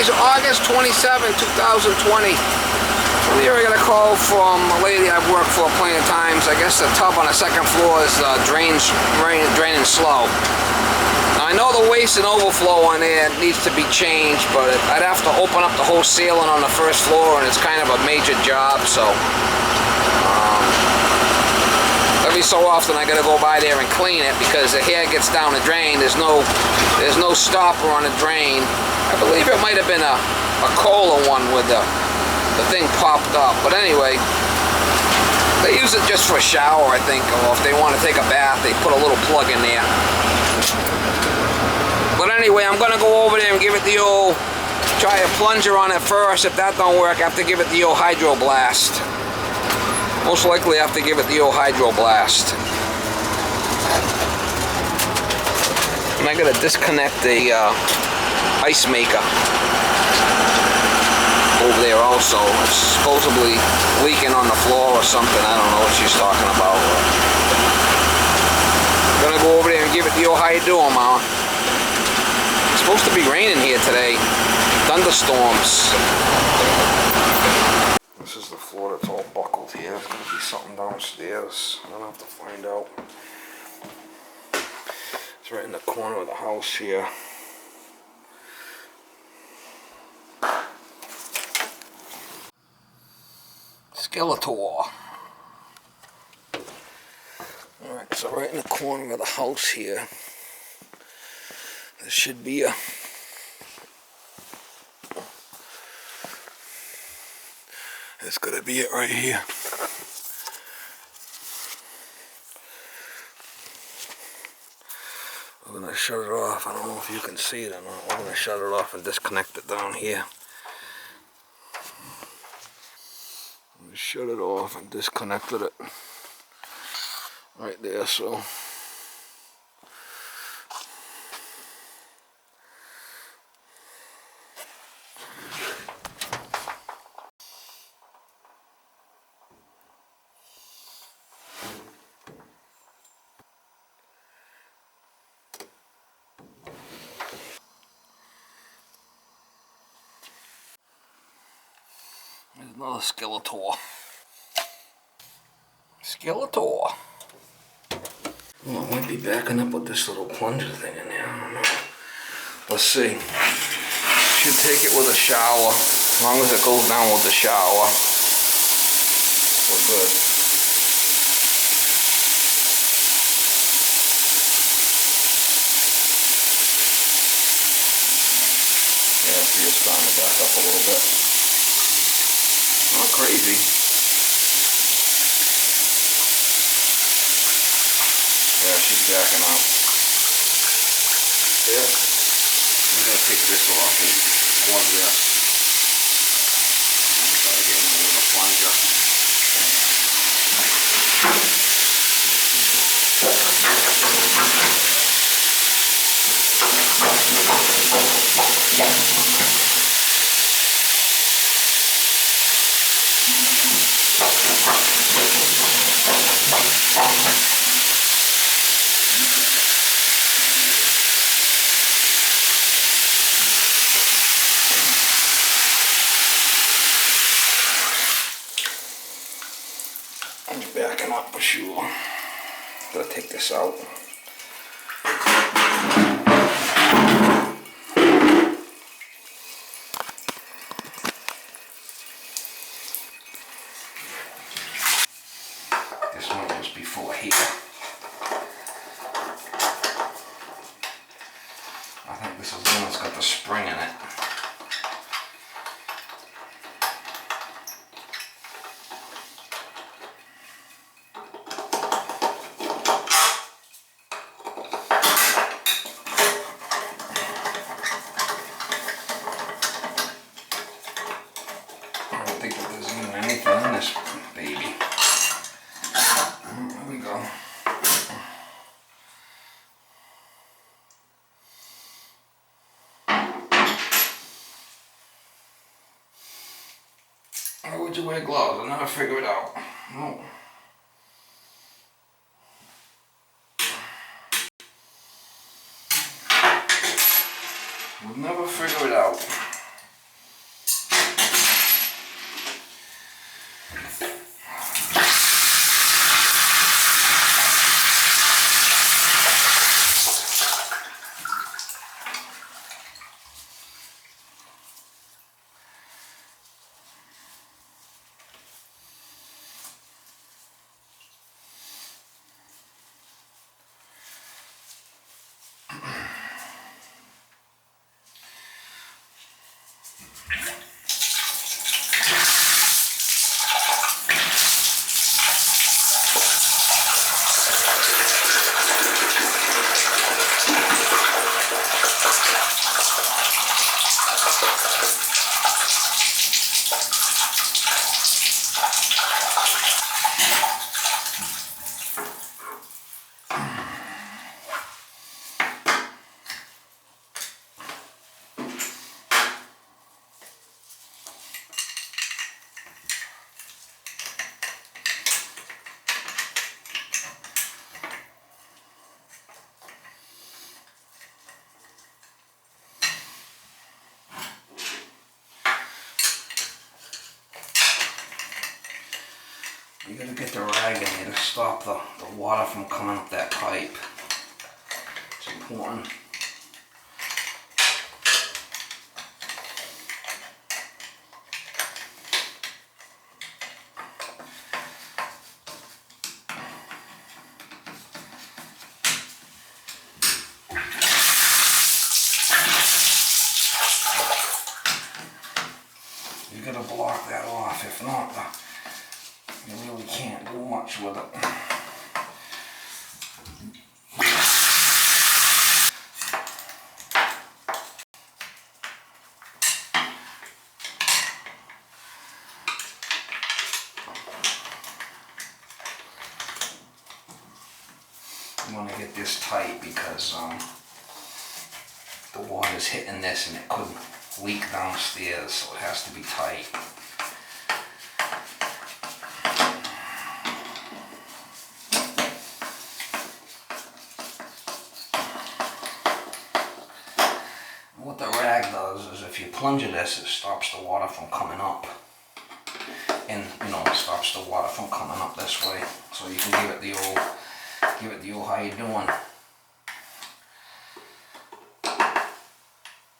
Today's August 27, 2020. Here I got a call from a lady I've worked for plenty of times. I guess the tub on the second floor is draining slow. Now, I know the waste and overflow on there needs to be changed, but I'd have to open up the whole ceiling on the first floor, and it's kind of a major job, so every so often I gotta go by there and clean it because the hair gets down the drain. There's no stopper on the drain. I believe it might have been a Kohler one with the thing popped up. But anyway, they use it just for a shower, I think, or if they want to take a bath, they put a little plug in there. But anyway, I'm gonna go over there and give it the old, try a plunger on it first. If that don't work, I have to give it the old hydro blast. Most likely I have to give it the old hydro blast. And I gotta disconnect the ice maker over there also. It's supposedly leaking on the floor or something. I don't know what she's talking about. I'm gonna go over there and give it the old how you doing, Ma. It's supposed to be raining here today. Thunderstorms. This is the floor that's all buckled here. There's gonna be something downstairs. I'm gonna have to find out. It's right in the corner of the house here. Skeletor. Alright, so right in the corner of the house here, there should be a that's gonna be it right here. We're gonna shut it off. I don't know if you can see it or not. We're gonna shut it off and disconnect it down here. We shut it off and disconnected it right there, so there's another Skeletor. Skeletor. Well, I might be backing up with this little plunger thing in there. I don't know. Let's see. Should take it with a shower. As long as it goes down with the shower, we're good. Yeah, I see it's starting to back up a little bit. Not crazy. Yeah, she's backing up. Yeah. I'm gonna take this off and plug this. Try to get in with a plunger. I'm backing up for sure. Gotta take this out. This one must be full of hair. I think this is the one that's got the spring in it. I don't think that there's even anything in this baby. There we go. Why would you wear gloves? I never figure it out. No. We'll never figure it out. You gotta get the rag in there to stop the water from coming up that pipe. It's important. You gotta block that off, if not, you really can't do much with it. You want to get this tight because the water's hitting this and it could leak downstairs, so it has to be tight. What the rag does is if you plunge this, it stops the water from coming up. And it stops the water from coming up this way. So you can give it the old how you doing.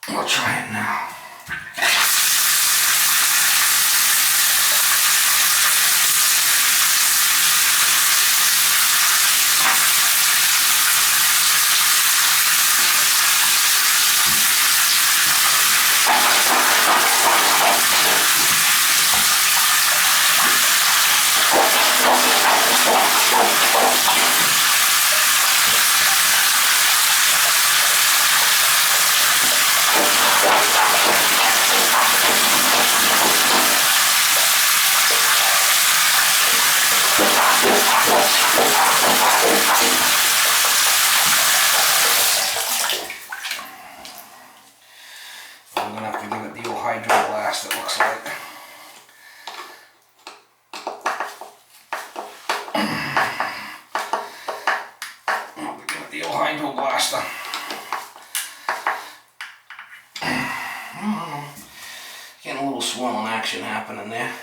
I'll try it now. I'm gonna have to give it the old hydro blast, it looks like. I'll give it the old hydro blaster. Getting a little swirling action happening there.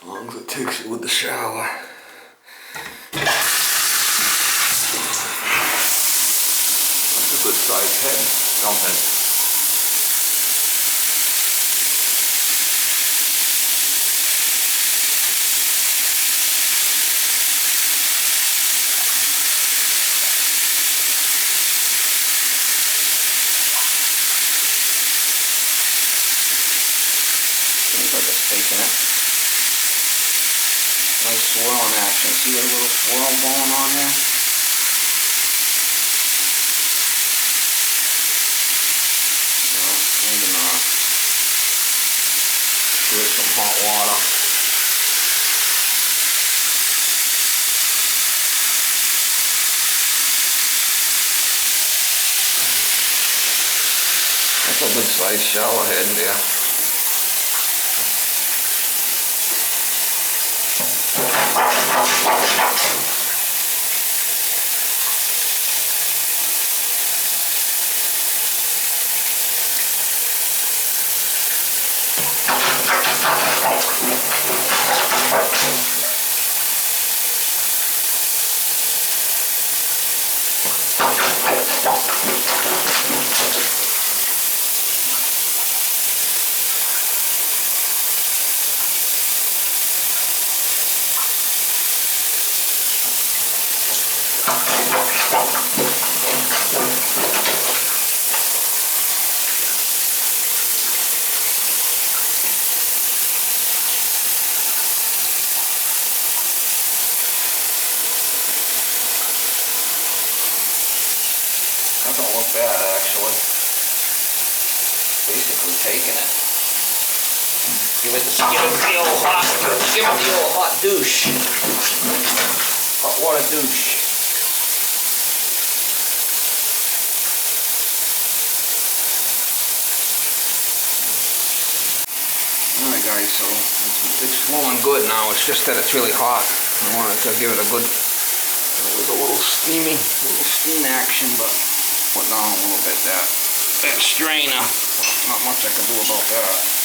As long as it takes it with the shower. That's a good sized head dumping. Seems like it's taking it. Nice swirling action. See a little swirl going on there? No, maybe not. Give it some hot water. That's a good sized shower head there. That don't look bad, actually. Basically taking it. Give it the old hot douche. hot water douche. Alright guys, so it's flowing good now. It's just that it's really hot. I wanted to give it a good, it was a little steamy, a little steam action, but put down a little bit that strainer. Not much I can do about that.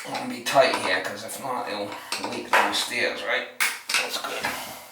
I want to be tight here, because if not, it'll leak downstairs, right? That's good.